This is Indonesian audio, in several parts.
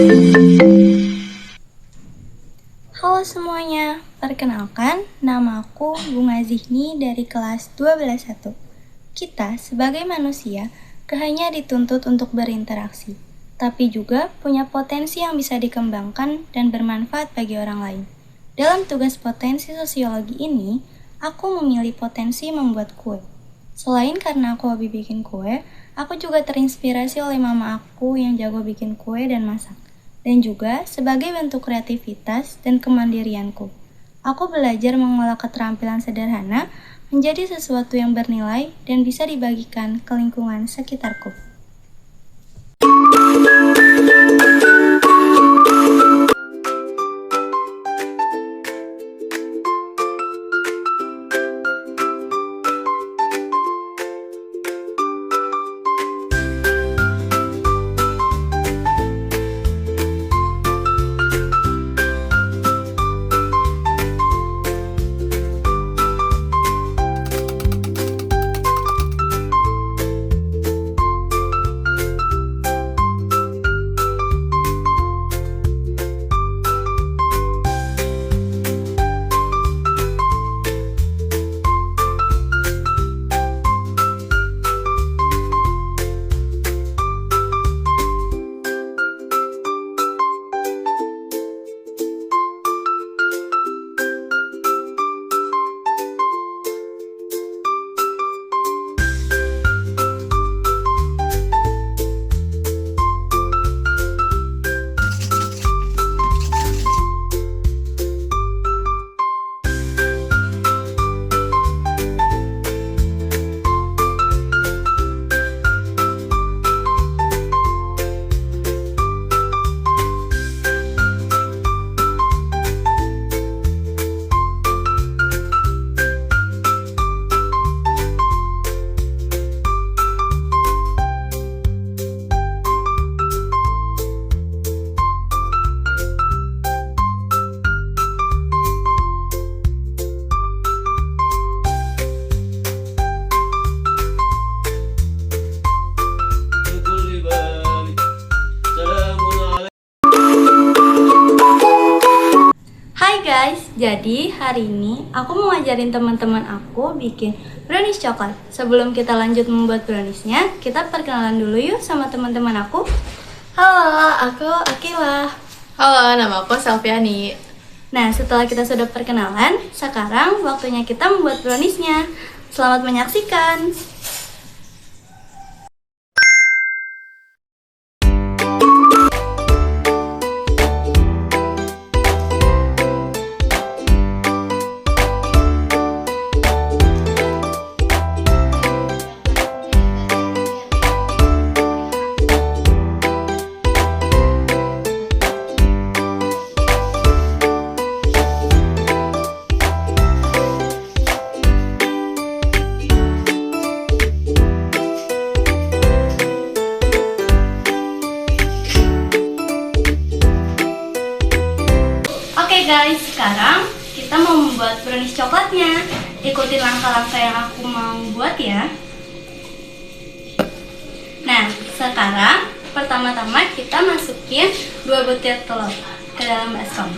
Halo semuanya, perkenalkan nama aku Bunga Zihni dari kelas 12.1. Kita sebagai manusia gak hanya dituntut untuk berinteraksi, tapi juga punya potensi yang bisa dikembangkan dan bermanfaat bagi orang lain. Dalam tugas potensi sosiologi ini, aku memilih potensi membuat kue. Selain karena aku hobi bikin kue, aku juga terinspirasi oleh mama aku yang jago bikin kue dan masak. Dan juga sebagai bentuk kreativitas dan kemandirianku. Aku belajar mengolah keterampilan sederhana menjadi sesuatu yang bernilai dan bisa dibagikan ke lingkungan sekitarku. Guys, jadi hari ini aku mau ngajarin teman-teman aku bikin brownies coklat. Sebelum kita lanjut membuat browniesnya, kita perkenalan dulu yuk sama teman-teman aku. Halo, aku Akila. Halo, nama aku Selviani. Nah, setelah kita sudah perkenalan, sekarang waktunya kita membuat browniesnya. Selamat menyaksikan. Oke guys, sekarang kita mau membuat brownies coklatnya. Ikutin langkah-langkah yang aku mau buat ya. Nah, sekarang pertama-tama kita masukin 2 butir telur ke dalam baskom.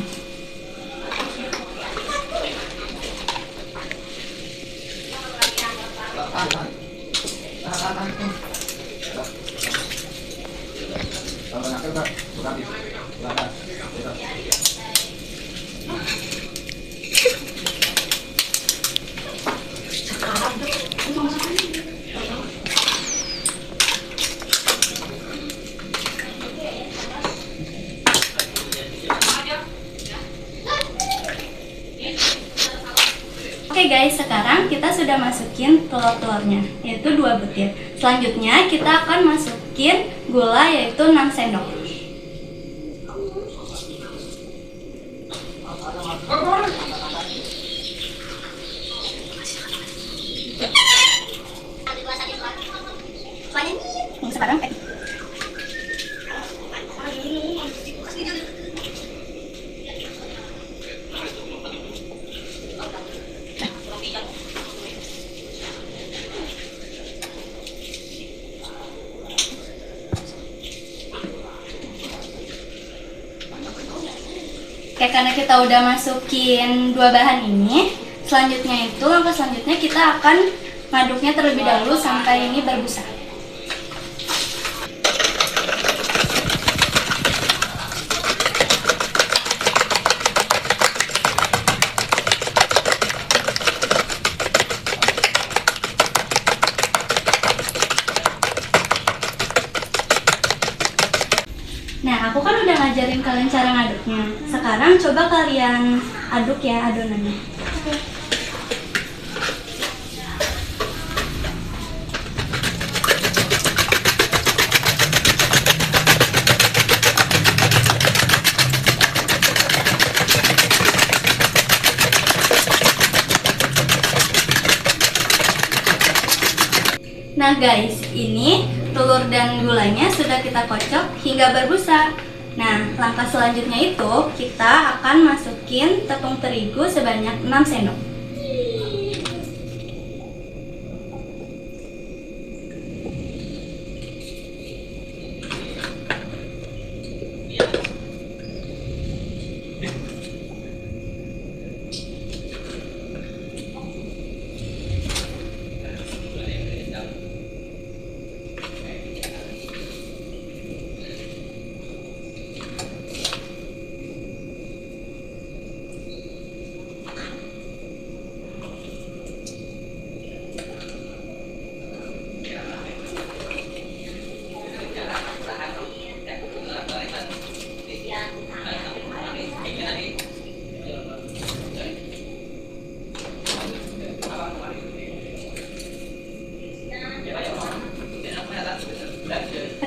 Oke guys, sekarang kita sudah masukin telur-telurnya, yaitu 2 butir. Selanjutnya kita akan masukin gula, yaitu 6 sendok. Sekarang Oke, karena kita udah masukin dua bahan ini, langkah selanjutnya kita akan ngaduknya terlebih dahulu sampai ini berbusa. Nah, aku kan udah ngajarin kalian cara ngaduknya. Sekarang coba kalian aduk ya adonannya. Nah guys, ini telur dan gulanya sudah kita kocok hingga berbusa. Nah, langkah selanjutnya itu kita akan masukin tepung terigu sebanyak 6 sendok.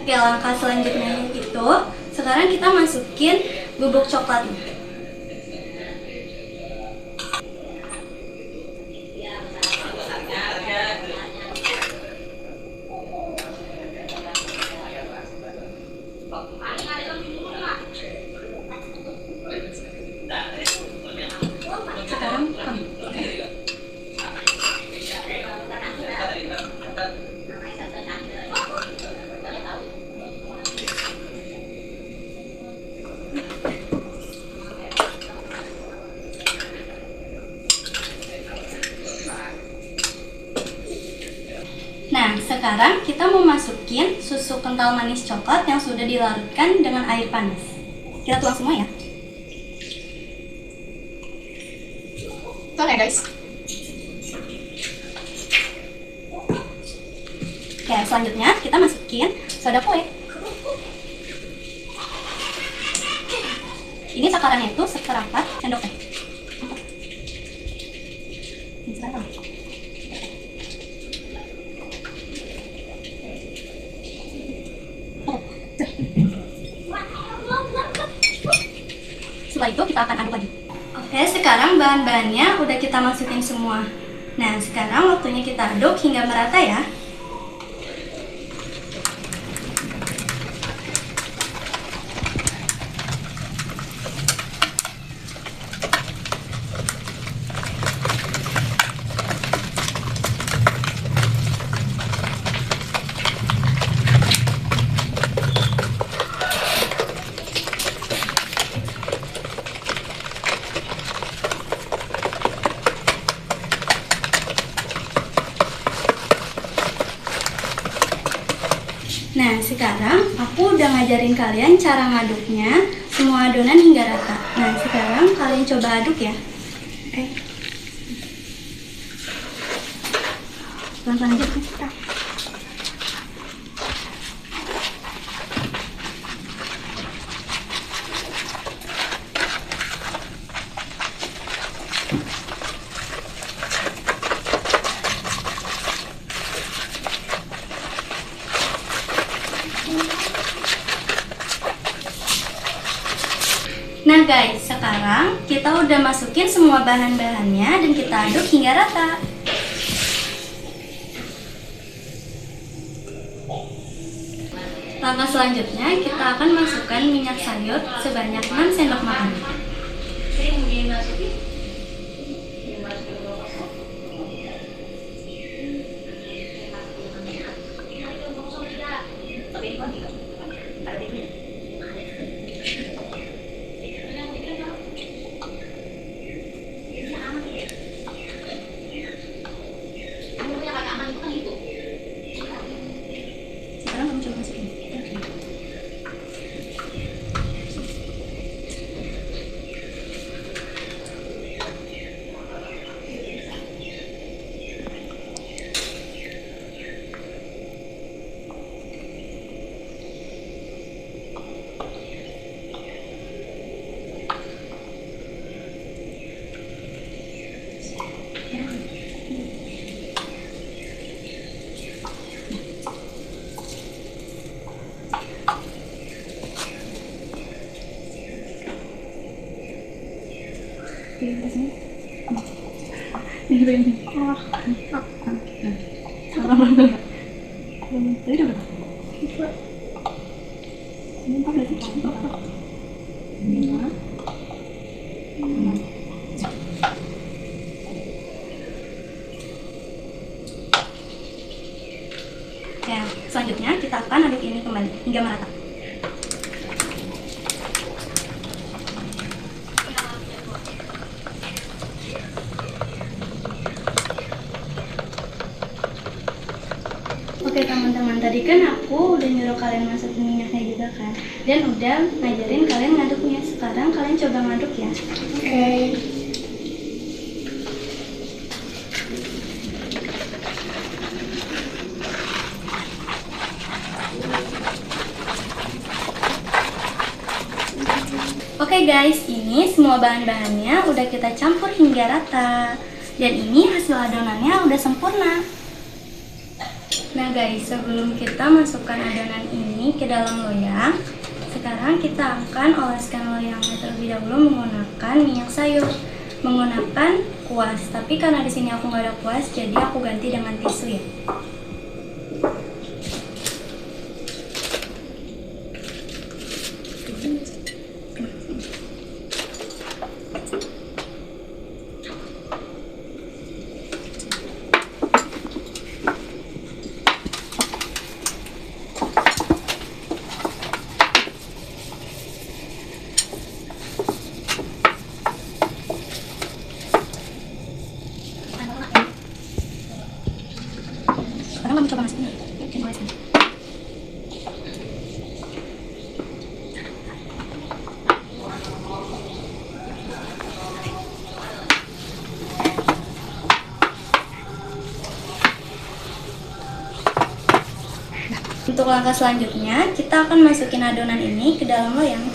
Oke, langkah selanjutnya itu sekarang kita masukin bubuk coklat. Sekarang Nah, sekarang kita mau masukin susu kental manis coklat yang sudah dilarutkan dengan air panas. Kita tuang semua ya. Tuang ya guys. Oke, selanjutnya kita masukin soda kue. Ini takarannya itu seperempat sendok teh. Setelah itu kita akan aduk lagi. Oke, sekarang bahan-bahannya udah kita masukin semua. Nah, sekarang waktunya kita aduk hingga merata ya. Nah, sekarang aku udah ngajarin kalian cara ngaduknya semua adonan hingga rata. Nah, sekarang kalian coba aduk ya. Oke. Pelan-pelan aja kita. Nah guys, sekarang kita udah masukin semua bahan-bahannya dan kita aduk hingga rata. Langkah selanjutnya kita akan masukkan minyak sayur sebanyak 6 sendok makan. Ya, selanjutnya kita akan aduk ini kembali hingga merata. Oke teman-teman, tadi kan aku udah nyuruh kalian masukin minyaknya juga kan, dan udah ngajarin kalian ngaduknya. Sekarang kalian coba ngaduk ya. Oke. Oke guys, ini semua bahan-bahannya udah kita campur hingga rata. Dan ini hasil adonannya udah sempurna. Nah guys, sebelum kita masukkan adonan ini ke dalam loyang, sekarang kita akan oleskan loyangnya terlebih dahulu menggunakan minyak sayur, menggunakan kuas. Tapi karena di sini aku nggak ada kuas, jadi aku ganti dengan tisu ya. Sekarang kamu coba masukin. Oke, oleskan. Untuk langkah selanjutnya, kita akan masukin adonan ini ke dalam loyang.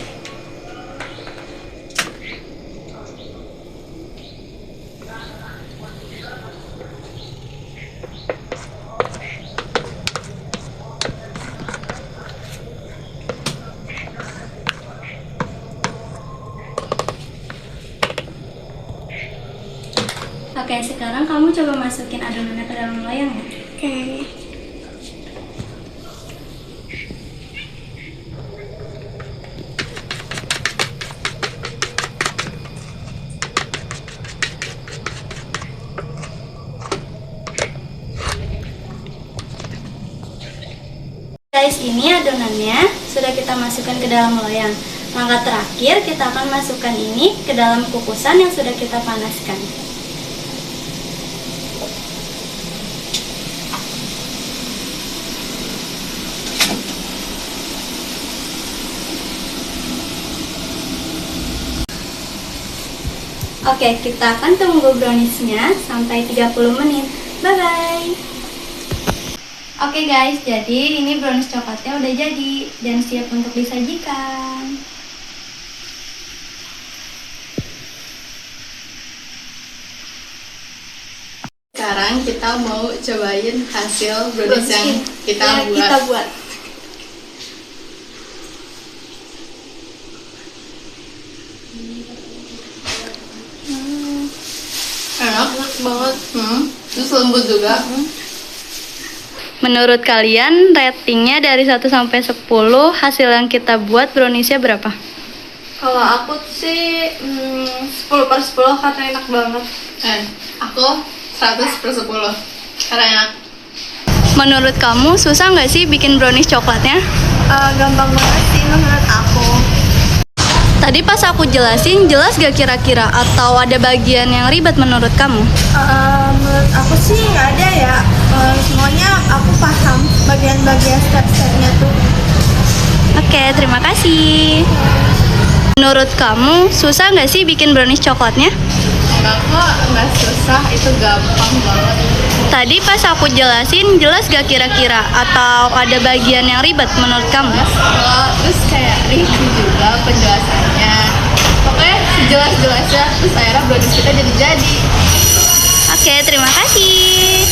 Oke, sekarang kamu coba masukin adonannya ke dalam loyang ya. Oke. Guys, ini adonannya sudah kita masukkan ke dalam loyang. Langkah terakhir, kita akan masukkan ini ke dalam kukusan yang sudah kita panaskan. Oke, kita akan tunggu browniesnya sampai 30 menit. Bye-bye! Oke guys, jadi ini brownies coklatnya udah jadi dan siap untuk disajikan. Sekarang kita mau cobain hasil brownies yang kita buat. Enak banget, terus lembut juga. Menurut kalian ratingnya dari 1 sampai 10 hasil yang kita buat browniesnya berapa? Kalau aku sih 10/10 karena enak banget. Aku 100/10 karena enak. Menurut kamu susah nggak sih bikin brownies coklatnya? Gampang banget sih menurut aku. Tadi pas aku jelasin, jelas gak kira-kira? Atau ada bagian yang ribet menurut kamu? Menurut aku sih nggak ada ya. Semuanya aku paham bagian-bagian step-stepnya tuh. Oke, terima kasih. Menurut kamu, susah nggak sih bikin brownies coklatnya? Enggak kok, nggak susah, itu gampang banget. Tadi pas aku jelasin, jelas gak kira-kira? Atau ada bagian yang ribet menurut kamu? Terus kayak rinci juga penjelasannya. Pokoknya sejelas-jelasnya, terus akhirnya brownies kita jadi. Oke, terima kasih.